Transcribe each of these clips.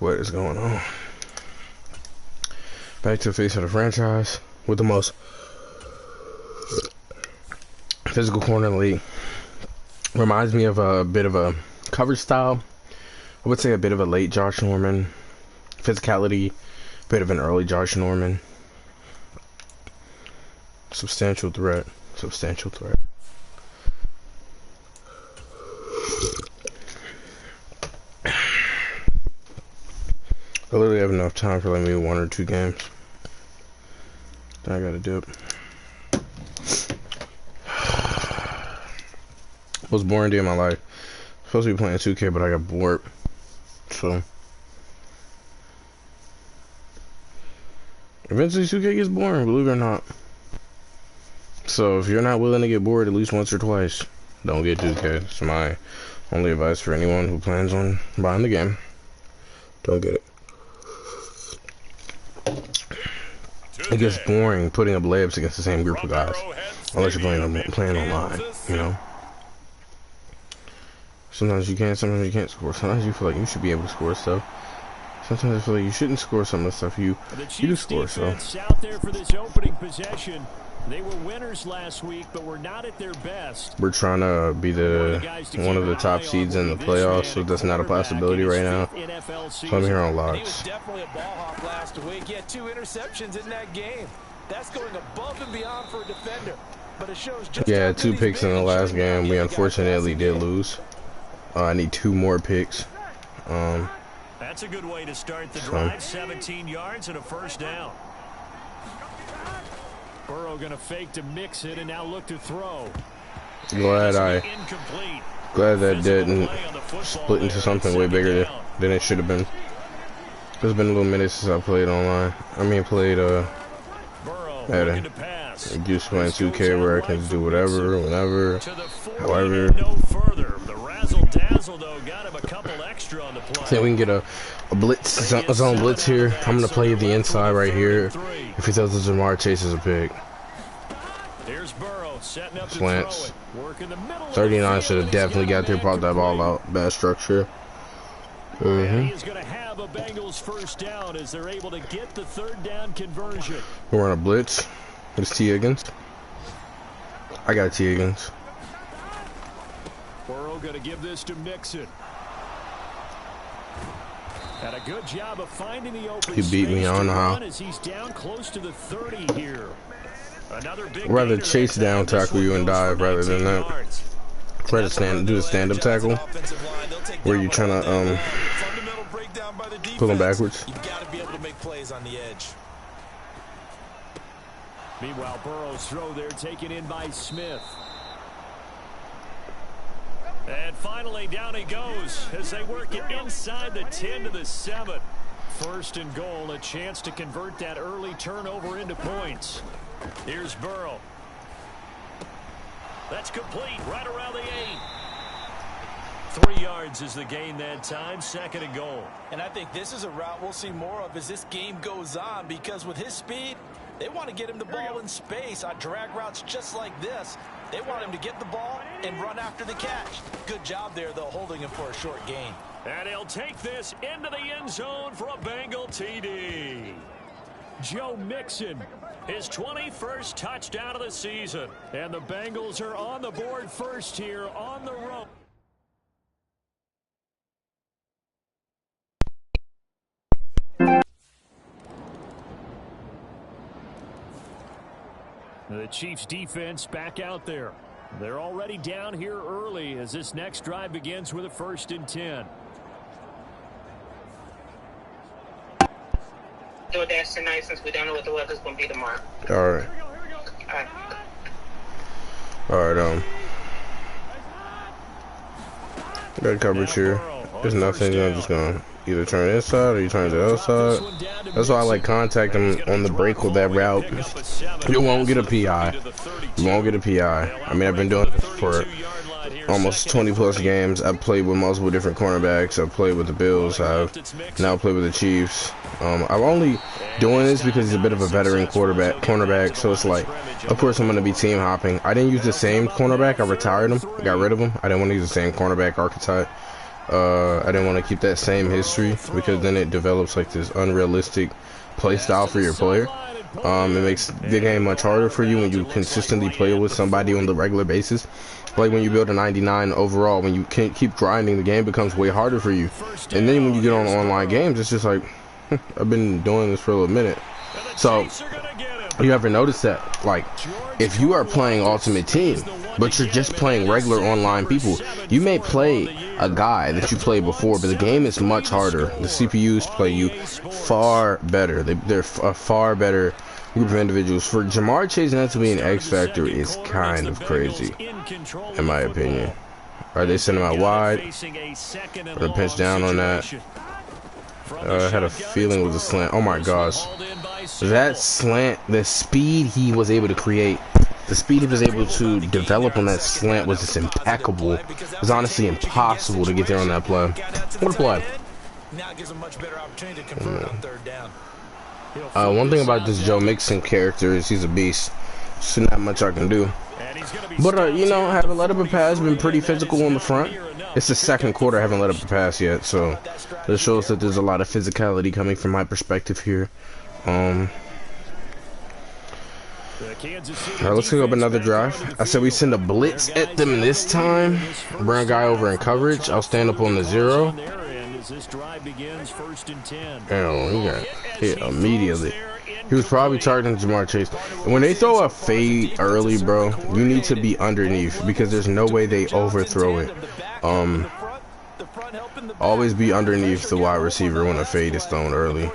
What is going on? Back to the face of the franchise with the most physical corner in the league. Reminds me of a bit of a coverage style. I would say a bit of a late Josh Norman. Physicality, bit of an early Josh Norman. Substantial threat. Substantial threat. I literally have enough time for like maybe 1 or 2 games. Then I gotta dip. Most boring day of my life. Supposed to be playing 2K, but I got bored. So eventually 2K gets boring, believe it or not. So if you're not willing to get bored at least once or twice, don't get 2K. It's my only advice for anyone who plans on buying the game. Don't get it. It gets boring putting up layups against the same group of guys, unless you're playing online, you know. Sometimes you can, sometimes you can't score. Sometimes you feel like you should be able to score stuff. Sometimes I feel like you shouldn't score some of the stuff you do score. So out there for this opening possession. They were winners last week, but we're not at their best. We're trying to be one of the top seeds in the playoffs, so that's not a possibility right now. So I'm here on locks. He was definitely a ball hawk last week. He had 2 interceptions in that game. That's going above and beyond for a defender. But it shows just 2 picks in the last game. We unfortunately did lose. I need 2 more picks. That's a good way to start the drive. 17 yards and a first down. Burrow going to fake to mix it and now look to throw. Glad that didn't split into something way bigger than it should have been. It's been a little minute since I played online. played at a just playing 2K where I can do whatever, whenever, however. I think we can get a blitz, a zone blitz here. I'm gonna play the inside right here. If he throws the Jamar Chase as a pick. Slants. 39 should have definitely got there, brought that ball out. Bad structure. He's going to have a Bengals first down as they're able to get the 3rd down conversion. We're on a blitz. It's T. Higgins. I got T. Higgins. Burrow going to give this to Mixon. Had a good job of finding the open. He beat me. I don't know how. He's down close to the 30 here. Another big rather chase down tackle you and dive rather than that. Try to do the stand-up tackle where you're trying to pull him backwards. You've got to be able to make plays on the edge. Meanwhile, Burrow's throw there taken in by Smith. And finally, down he goes as they work it inside the 10 to the 7. 1st and goal, a chance to convert that early turnover into points. Here's Burrow. That's complete right around the 8. 3 yards is the gain that time. 2nd and goal. And I think this is a route we'll see more of as this game goes on, because with his speed, they want to get him the ball in space on drag routes just like this. They want him to get the ball and run after the catch. Good job there, though, holding him for a short gain. And he'll take this into the end zone for a Bengal TD. Joe Mixon, his 21st touchdown of the season. And the Bengals are on the board first here on the road. The Chiefs defense back out there. They're already down here early as this next drive begins with a 1st and 10. DoorDash tonight since we don't know what the weather's going to be tomorrow. Alright. Alright, got coverage here. There's nothing, I'm just gonna either turn inside or you turn to the outside. That's why I like contact him on the break with that route. You won't get a PI. You won't get a PI. I've been doing this for almost 20 plus games. I've played with multiple different cornerbacks. I've played with the Bills. I've now played with the Chiefs. I'm only doing this because he's a bit of a veteran cornerback. So it's like, of course I'm going to be team hopping. I didn't use the same cornerback. I retired him. I got rid of him. I didn't want to use the same cornerback archetype. I didn't want to keep that same history because then it develops like this unrealistic play style for your player. It makes the game much harder for you when you consistently play with somebody on the regular basis. Like when you build a 99 overall, when you can't keep grinding, the game becomes way harder for you. And then when you get on online games, it's just like, I've been doing this for a little minute. So, you ever notice that? Like, if you are playing Ultimate Team, but you're just playing regular online people, you may play a guy that you played before, but the game is much harder. The CPUs play you far better. They're a far better group of individuals. For Ja'Marr Chase not to be an X Factor is kind of crazy, in my opinion. Alright, they send him out wide. Gonna pinch down on that. I had a feeling it was a slant. Oh my gosh. That slant, the speed he was able to create, the speed he was able to develop on that slant was just impeccable. It was honestly impossible to get there on that play. What a play. One thing about this Joe Mixon character is he's a beast. So not much I can do. But, you know, haven't let up a pass, been pretty physical on the front. It's the second quarter, I haven't let up a pass yet, so this shows that there's a lot of physicality coming from my perspective here. Alright, let's pick up another drive. I said we send a blitz at them this time. Bring a guy over in coverage. I'll stand up on the 0. Oh, he got hit immediately. He was probably targeting Ja'Marr Chase. When they throw a fade early, bro, you need to be underneath because there's no way they overthrow it. Always be underneath the wide receiver when a fade is thrown early.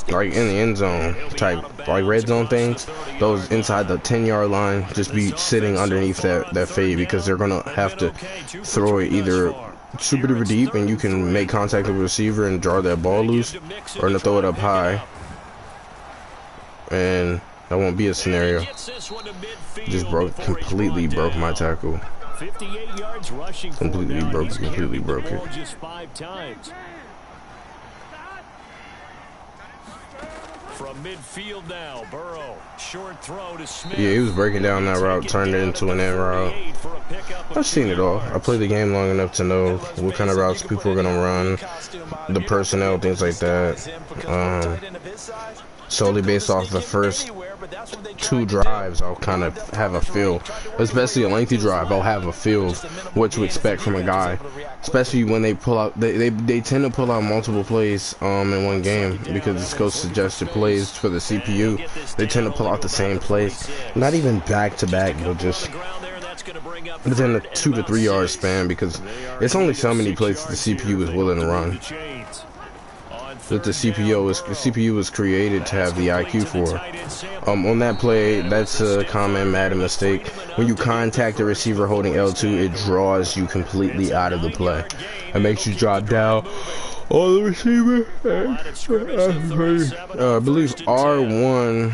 Like in the end zone type, like red zone things, those inside the 10-yard line, just be sitting underneath that fade because they're gonna have to throw it either super duper deep and you can make contact with the receiver and draw that ball loose, or to throw it up high, and that won't be a scenario. Just completely broke my tackle. 58 yards rushing. Completely broke it. Just 5 times. From midfield now, Burrow, short throw to Smith. Yeah, he was breaking down that route, turned it into an end route. I've seen it all. I played the game long enough to know what kind of routes people are gonna run, the personnel, things like that. Solely based off the first 2 drives, I'll kind of have a feel, especially a lengthy drive. I'll have a feel of what to expect from a guy, especially when they pull out. They tend to pull out multiple plays in one game because it's goes suggested plays for the CPU. They tend to pull out the same plays, not even back to back, but just within a 2 to 3 yard span because it's only so many plays the CPU is willing to run. That the CPU was created to have the IQ for. On that play, that's a common Madden mistake. When you contact the receiver holding L2, it draws you completely out of the play. It makes you drop down on the receiver. I believe R1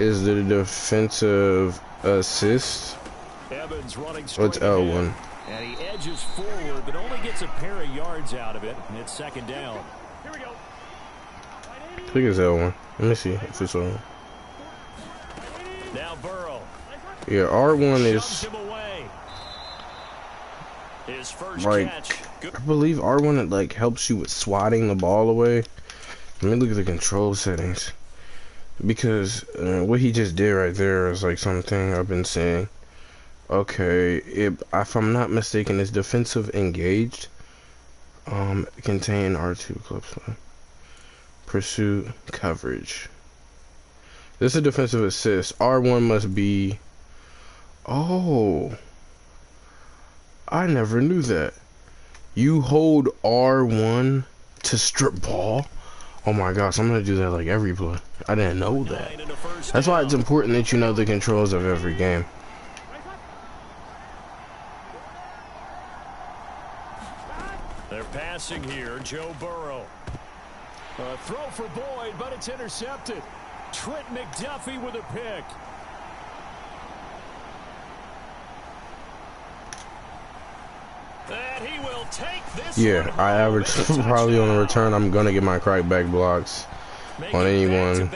is the defensive assist. What's L1? And he edges forward, but only gets a pair of yards out of it, and it's second down. I think it's L1. Let me see if it's L1. Now Burrow. Yeah, R1 is like, I believe R1 like helps you with swatting the ball away. Let me look at the control settings because what he just did right there is like something I've been saying. Okay, if I'm not mistaken, it's defensive engaged. Contain R2 clips. Pursuit coverage. This is a defensive assist. R1 must be. Oh, I never knew that. You hold R1 to strip ball. Oh my gosh, I'm gonna do that like every play. I didn't know that. That's why it's important that you know the controls of every game. They're passing here, Joe Burrow. A throw for Boyd, but it's intercepted. Trent McDuffie with a pick. And he will take this. Yeah, I average probably on the return. I'm gonna get my crackback blocks. on anyone, and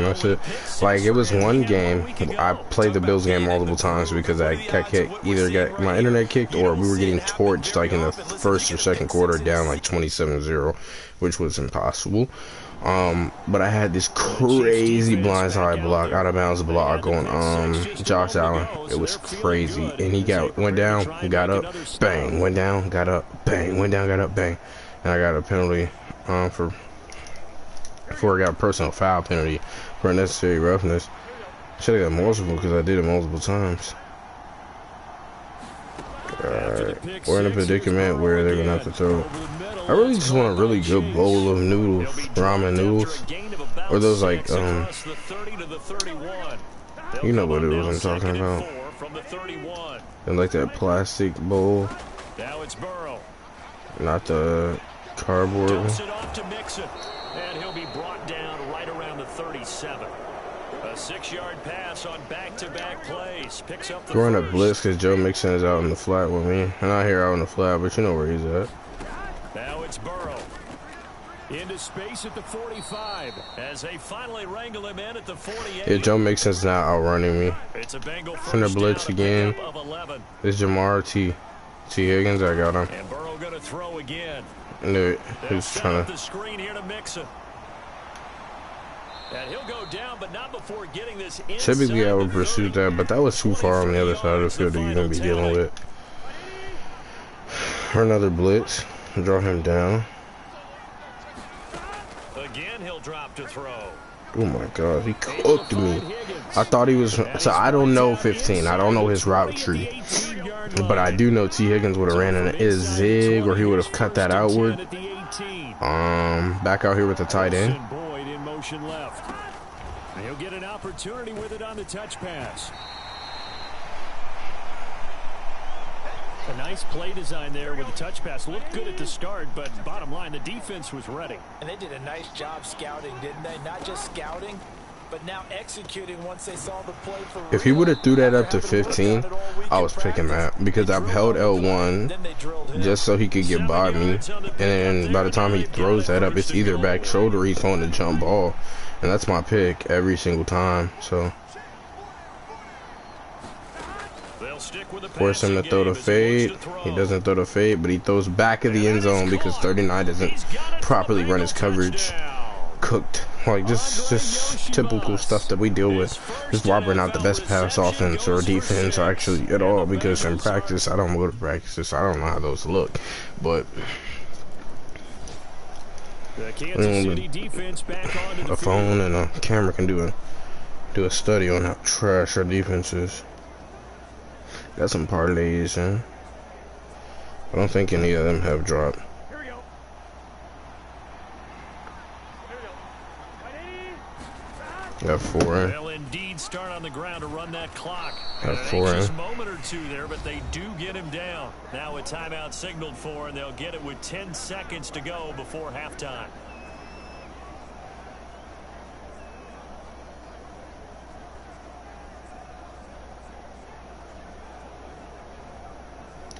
that's it. Like, it was one game, I played the Bills game multiple times because I either got my internet kicked or we were getting torched like in the first or second quarter down like 27-0, which was impossible. But I had this crazy blindside block, out of bounds block on Josh Allen. It was crazy, and he went down, got up, bang, went down, got up, bang, went down, got up, bang, and I got a penalty before I got a personal foul penalty for unnecessary roughness. Should have got multiple because I did it multiple times. Alright, we're in a predicament where they're gonna have to throw. I really just want a really good bowl of noodles, ramen noodles, or those like you know what it was I'm talking about. And like that plastic bowl, not the cardboard one. And he'll be brought down right around the 37. A 6-yard pass on back-to-back plays. Picks up the We're on a blitz because Joe Mixon is out in the flat with me. I'm not here out in the flat, but you know where he's at. Now it's Burrow. Into space at the 45 as they finally wrangle him in at the 48. Yeah, Joe Mixon's not outrunning me. It's a Bengal from the blitz again. It's Jamar T. Higgins, I got him. And Burrow gonna throw again. I knew it. He was trying to. The screen here to Mixon. And he'll go down, but not before getting this inside. Typically, I would pursue that, but that was too far on the other side of the field that you're going to be dealing with. For another blitz, draw him down. Again, he'll drop to throw. Oh my God, he cooked me. I thought he was. So I don't know 15. I don't know his route tree, but I do know T. Higgins would have ran in a zig, or he would have cut that outward. Back out here with the tight end. Left. He'll get an opportunity with it on the touch pass. A nice play design there with the touch pass. Looked good at the start, but bottom line, the defense was ready. And they did a nice job scouting, didn't they? Not just scouting, but now executing once they saw the play for real. If he would have threw that up to 15, I was picking that because I've held L1 just so he could get by me. And then by the time he throws that up, it's either back shoulder or he's on the jump ball. And that's my pick every single time. So force him to throw the fade. He doesn't throw the fade, but he throws back of the end zone because 39 doesn't properly run his coverage. Cooked. Like just typical stuff that we deal with. Just why we're not the best pass offense or defense actually at all, because in practice I don't go to practice, so I don't know how those look. But a phone and a camera can do a study on how trash our defense is. Got some parlays, huh? I don't think any of them have dropped. Got 4 in. They'll indeed start on the ground to run that clock. Got 4 in. A moment or two there, but they do get him down. Now a timeout signaled for, and they'll get it with 10 seconds to go before halftime.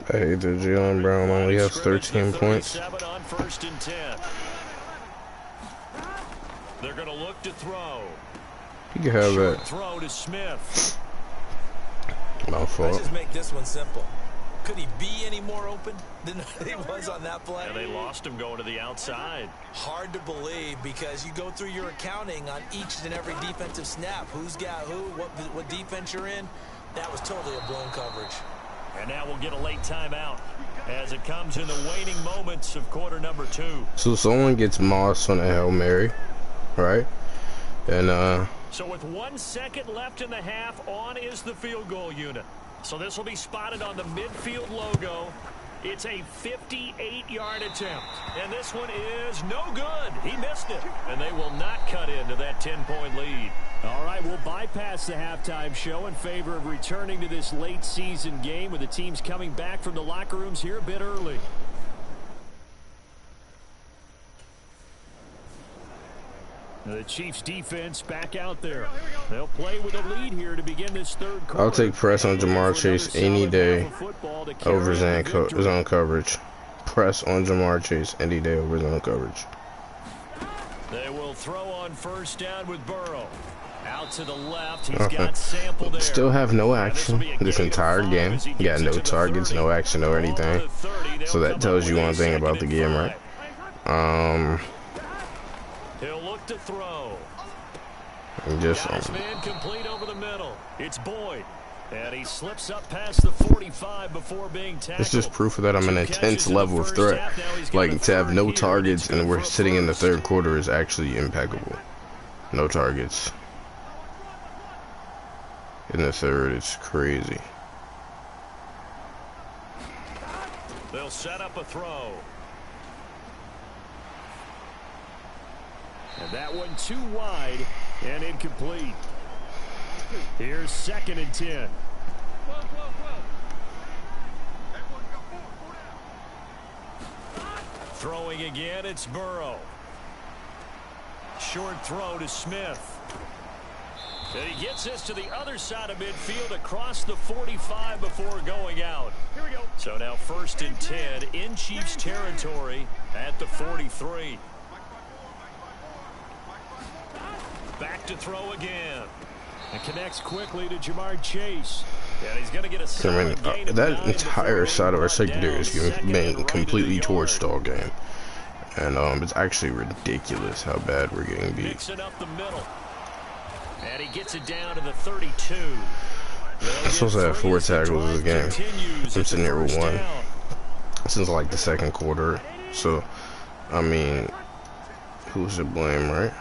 I hate that Jaylen Brown only has 13 points. On 1st and 10. They're going to look to throw. You can have that. Throw to Smith. My fault. Let's just make this one simple. Could he be any more open than he was on that play? And they lost him going to the outside. Hard to believe because you go through your accounting on each and every defensive snap. Who's got who, what defense you're in. That was totally a blown coverage. And now we'll get a late timeout as it comes in the waning moments of quarter number 2. So someone gets Moss on a Hail Mary, right? And so with 1 second left in the half, on is the field goal unit. So this will be spotted on the midfield logo. It's a 58-yard attempt. And this one is no good. He missed it. And they will not cut into that 10-point lead. All right, we'll bypass the halftime show in favor of returning to this late season game with the teams coming back from the locker rooms here a bit early. The Chiefs defense back out there. They'll play with a lead here to begin this third quarter. I'll take press on Jamar Chase any day over zone coverage. Press on Jamar Chase any day over zone coverage. They will throw on first down with Burrow. Out to the left, he's got Sample there. Still have no action this entire game. Got no targets, no action, no anything. So that tells you one thing about the game, right? He'll look to throw. Just man complete over the middle. It's Boyd. And he slips up past the 45 before being tackled. It's just proof that I'm an intense level of threat. Like, to have no targets and we're sitting in the third quarter is actually impeccable. No targets. In the third, it's crazy. They'll set up a throw. And that one too wide and incomplete. Here's 2nd and 10. Throwing again, it's Burrow. Short throw to Smith. And he gets this to the other side of midfield across the 45 before going out. Here we go. So now 1st and 10 in Chiefs territory at the 43. Back to throw again. And connects quickly to Jamar Chase. And he's going to get a solid gain of that entire side of our secondary has been completely torched all game. And it's actually ridiculous how bad we're getting beat. Mixing up the middle. And he gets it down to the 32. I'm supposed to have 4 tackles this game. I'm sitting here with 1 since like the 2nd quarter. So, I mean, who's to blame, right?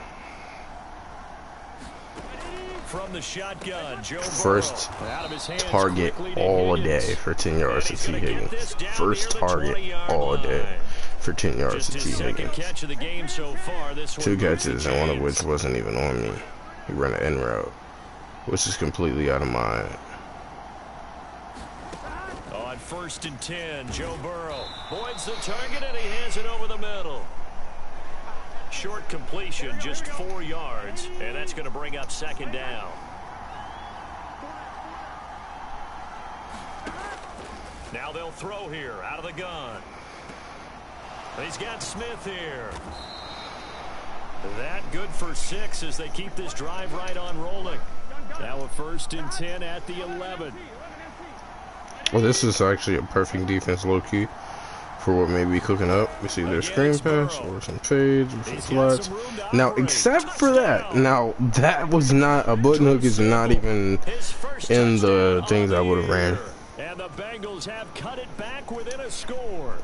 From the shotgun, Joe First target all day for 10 yards to T. Higgins. First target all day for 10 yards to T. Higgins. 2 catches, and one of which wasn't even on me. He ran an in route, which is completely out of my... On 1st and 10, Joe Burrow. Boyd's the target, and he hands it over the middle. Short completion, just 4 yards, and that's going to bring up 2nd down. Now they'll throw here, out of the gun. He's got Smith here. That good for 6 as they keep this drive right on rolling. Now a 1st and 10 at the 11. Well, this is actually a perfect defense, low-key, for what may be cooking up. We see their screen pass, or some fades, or some flats. Now, except for that, now, that was not, a button hook is not even in the things I would have ran. And the Bengals have cut it back within a score.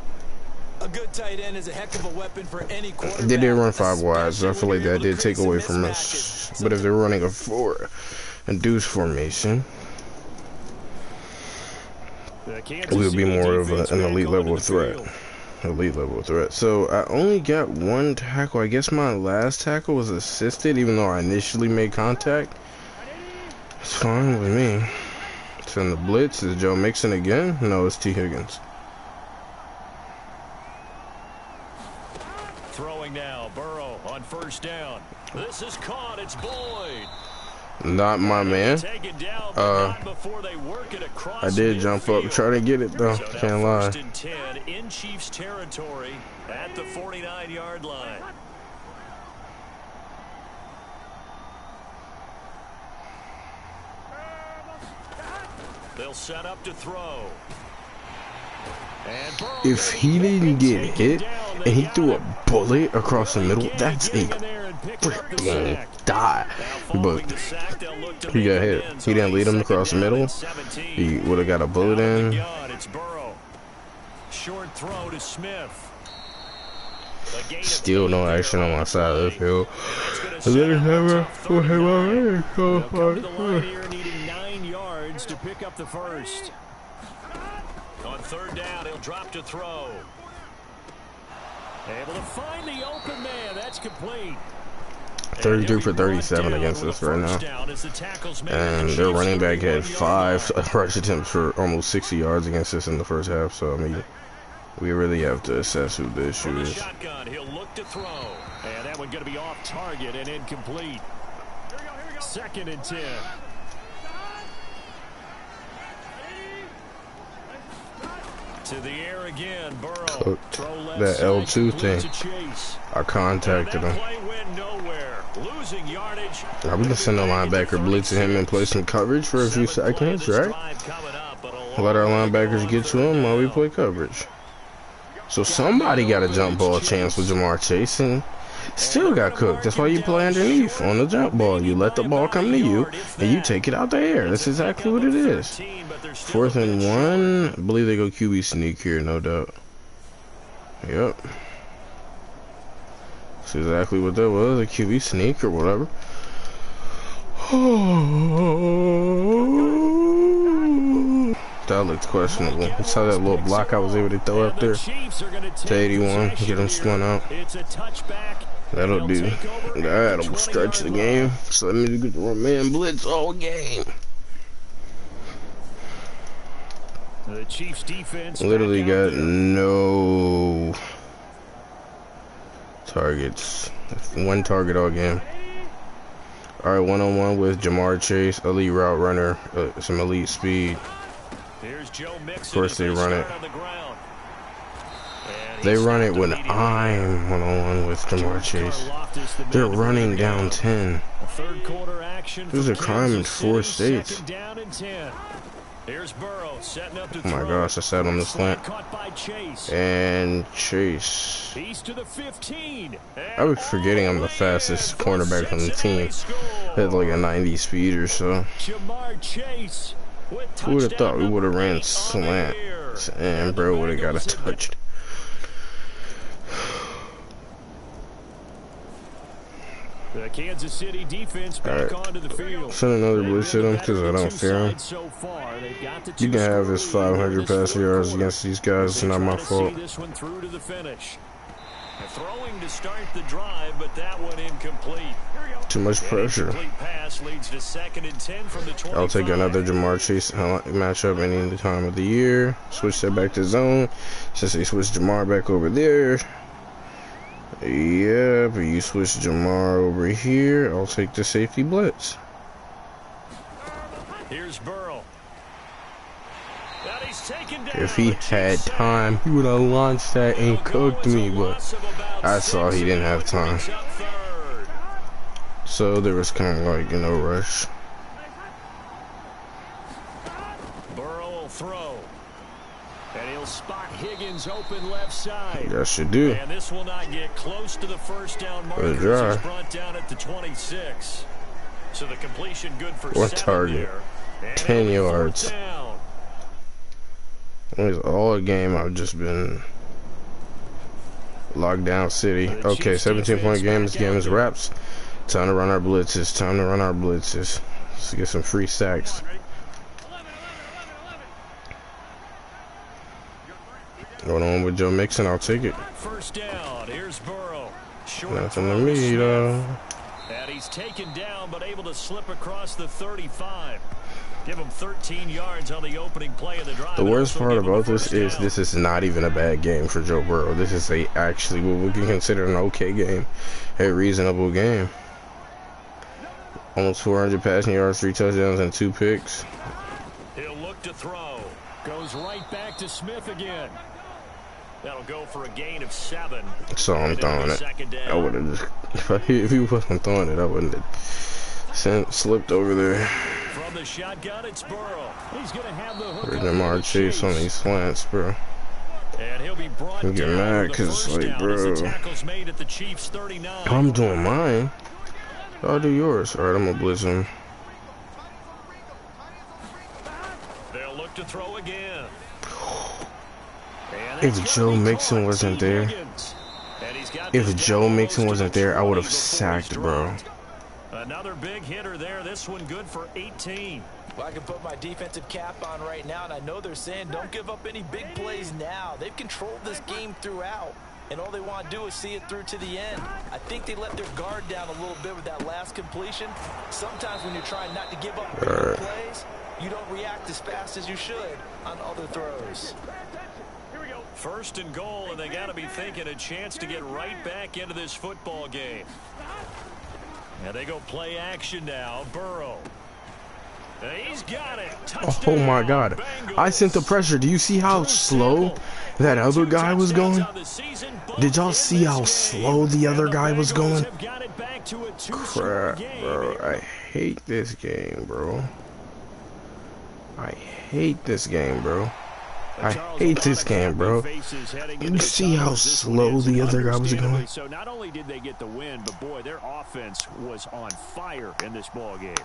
A good tight end is a heck of a weapon for any quarterback. They did run 5 wide, so I feel like that did take away from us. But if they're running a 4 and deuce formation, we would be more of an elite level of threat. Elite level of threat. So I only got 1 tackle. I guess my last tackle was assisted, even though I initially made contact. It's fine with me. So in the blitz, is Joe Mixon again? No, it's T. Higgins. Throwing now, Burrow on 1st down. This is caught. It's Boyd. Not my man. I did jump up, try to get it though. Can't lie. 1st and 10 in Chiefs territory at the 49-yard line. They'll set up to throw. If he didn't get hit and he threw a bullet across the middle, that's a freaking die. But he got hit. He didn't lead him across the middle. He would have got a bullet in. Short throw to Smith. Still no action on my side of the field. Needing 9 yards to pick up the first. On 3rd down, he'll drop to throw. Able to find the open man. That's complete. 33 for 37 against us right now. And their running back had 5 rush attempts for almost 60 yards against us in the first half. So, I mean, we really have to assess who the issue is. Shotgun, he'll look to throw. And that one going to be off target and incomplete. 2nd and 10. To the air again, Burrow. Cooked that L2 thing. I contacted him. Losing yardage. I was just send a linebacker blitz to him and play some coverage for a few seconds, right? Let our linebackers get to him while we play coverage. So somebody got a jump ball chance with Jamar Chase and still got cooked. That's why you play underneath on the jump ball. You let the ball come to you and you take it out the air. That's exactly what it is. 4th and 1. I believe they go QB sneak here, no doubt. Yep. That's exactly what that was, a QB sneak or whatever. That looked questionable. You saw that little block I was able to throw up there to 81, get him spun out. That'll do. That'll stretch the game. So let me get the man blitz all game. The Chiefs defense literally got no targets. 1 target all game. Alright, 1-on-1 with Jamar Chase, elite route runner, some elite speed. Of course they run it. They run it when I'm 1-on-1 with Jamar Chase. They're running down 10. This is a crime in 4 states. Oh my gosh, I sat on the slant. And Chase. I was forgetting I'm the fastest cornerback on the team. I had like a 90 speed or so. Who would have thought we would have ran slant and bro would have got a touch. The Kansas City defense back onto the field. Send another blitz at him because I don't fear him. You can have his 500 passing yards against these guys. It's not my fault. Throwing to start the drive, but that one incomplete. Too much pressure. I'll take another Jamar Chase matchup any time of the year. Switch that back to zone. Since they switched Jamar back over there. Yeah, but you switch Jamar over here. I'll take the safety blitz. Here's Burrow. If he had time, he would have launched that and cooked me, but I saw he didn't have time. So there was kind of like no rush. Burrow will throw. And he'll spot Higgins open left side. That should do. And this will not get close to the first down marker. He's brought down at the 26. So the completion good for 1 target. 10 yards. All game I've just been locked down city. Okay, 17-point game. This game is wraps. Time to run our blitzes. Time to run our blitzes. Let's get some free sacks. Going on with Joe Mixon, I'll take it. First down. Here's Burrow. Nothing to me, though. And he's taken down, but able to slip across the 35. Give him 13 yards on the opening play of the drive. The worst part about this is not even a bad game for Joe Burrow. This is actually what we can consider an okay game, a reasonable game. Almost 400 passing yards, 3 touchdowns, and 2 picks. He'll look to throw. Goes right back to Smith again. That'll go for a gain of 7. So I'm throwing it. I would have just, if he wasn't throwing it, I wouldn't have slipped over there. From the shotgun, it's Burrow. He's going to have the hook. Jamar Chase on these slants, bro. And he'll be brought down. Get mad because, like, bro, I'm doing mine. I'll do yours. All right, I'm gonna blitz him. They'll look to throw again. If Joe Mixon wasn't there, I would have sacked, bro. Another big hitter there. This one good for 18. Well, I can put my defensive cap on right now, and I know they're saying don't give up any big plays now. They've controlled this game throughout, and all they want to do is see it through to the end. I think they let their guard down a little bit with that last completion. Sometimes when you're trying not to give up big plays, you don't react as fast as you should on other throws. First and goal, and they got to be thinking a chance to get right back into this football game. And they go play action now. Burrow. He's got it. Oh my God. I sent the pressure. Do you see how slow that other guy was going? Did y'all see how slow the other guy was going? Crap, bro. I hate this game, bro. I hate this game, bro. I hate this game, bro. You see how slow the other guy was going? So not only did they get the win, but boy, their offense was on fire in this ball game.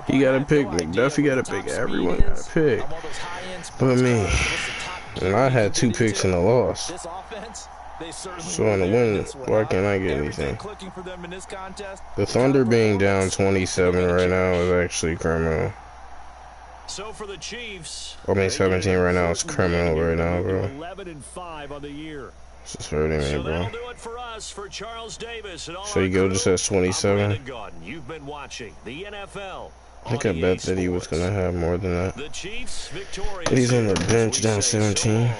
He got to pick McDuffie, got to pick everyone, got to pick. But me, and I had 2 picks in the loss. So on the win, why can't I get anything? The Thunder being down 27 right now is actually criminal. So for the Chiefs, I mean 17 right now. It's criminal right now, bro. 11-5 on the year. This is hurting me, bro. That'll do it for us, for Charles Davis and all So you go just at 27. You've been watching the NFL. I think I bet that he was gonna have more than that. The Chiefs victorious. But he's on the bench down 17.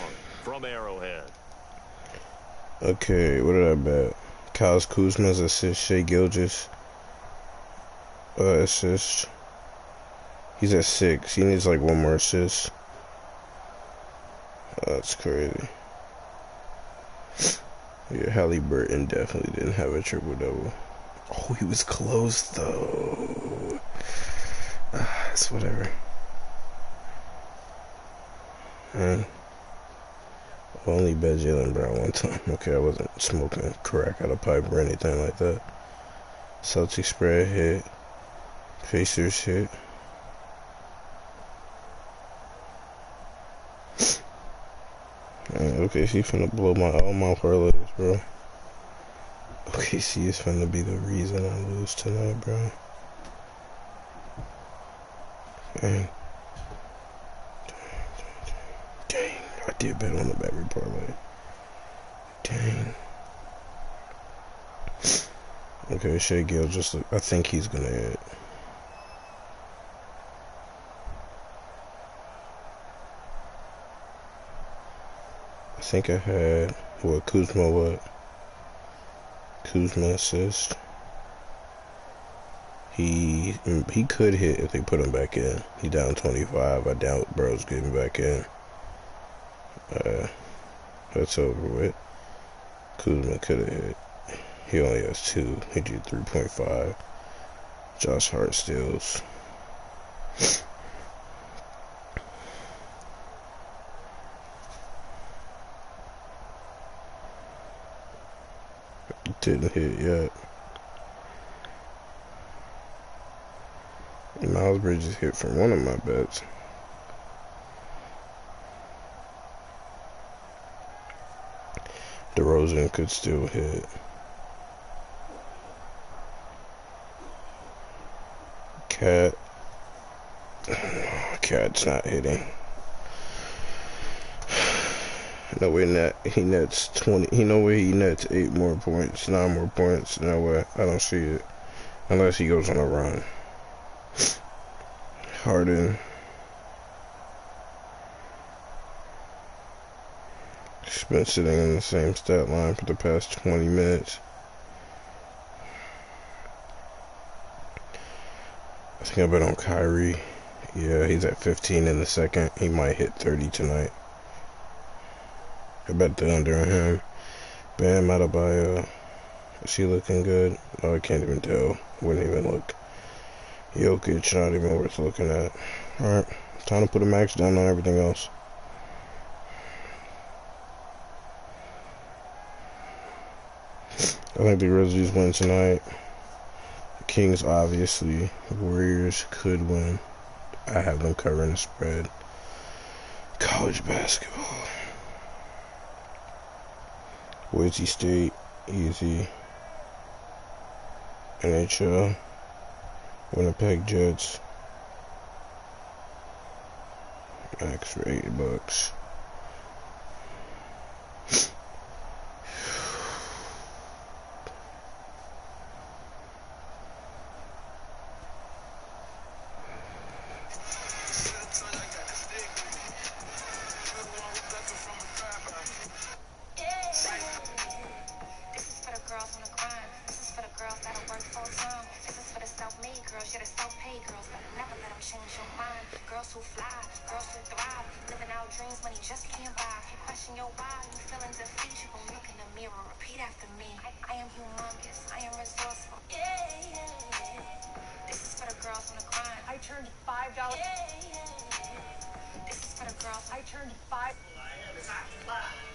From Arrowhead. Okay, what did I bet? Kyle Kuzma's assist, Shai Gilgeous assist. He's at 6. He needs like 1 more assist. That's crazy. Yeah, Halliburton definitely didn't have a triple-double. Oh, he was close though. It's whatever. Man, I only bet Jaylen Brown 1 time. Okay, I wasn't smoking crack out of pipe or anything like that. Celtics spread hit. Pacers hit. Man, OKC finna blow all my parlays, bro. OKC is finna be the reason I lose tonight, bro. Dang. Dang. I did bet on the battery parlay. Dang. Okay, Shai Gilgeous, I think he's gonna hit. I think I had Kuzma assist. He could hit if they put him back in. He down 25. I doubt bro's getting back in. That's over with. Kuzma could have hit. He only has 2. He did 3.5. Josh Hart steals. Didn't hit yet. Miles Bridges hit from one of my bets. DeRozan could still hit. Cat's not hitting. No way he nets 20. No way he nets 8 more points, 9 more points. No way. I don't see it. Unless he goes on a run. Harden. He's been sitting in the same stat line for the past 20 minutes. I think I bet on Kyrie. Yeah, he's at 15 in the second. He might hit 30 tonight. I bet the under on him. Bam Adebayo. Is he looking good? Oh, I can't even tell. Wouldn't even look. Jokic, not even worth looking at. Alright, time to put a max down on everything else. I think the Grizzlies win tonight. The Kings, obviously. The Warriors could win. I have them covering the spread. College basketball. Boise State, easy. NHL, Winnipeg Jets, max for $8. Girls, you're the self-made girls, but never let them change your mind. humongous. I am resourceful. Yeah. This is for the girls on the grind. I turned $5. Yeah. This is for the girls. I turned $5.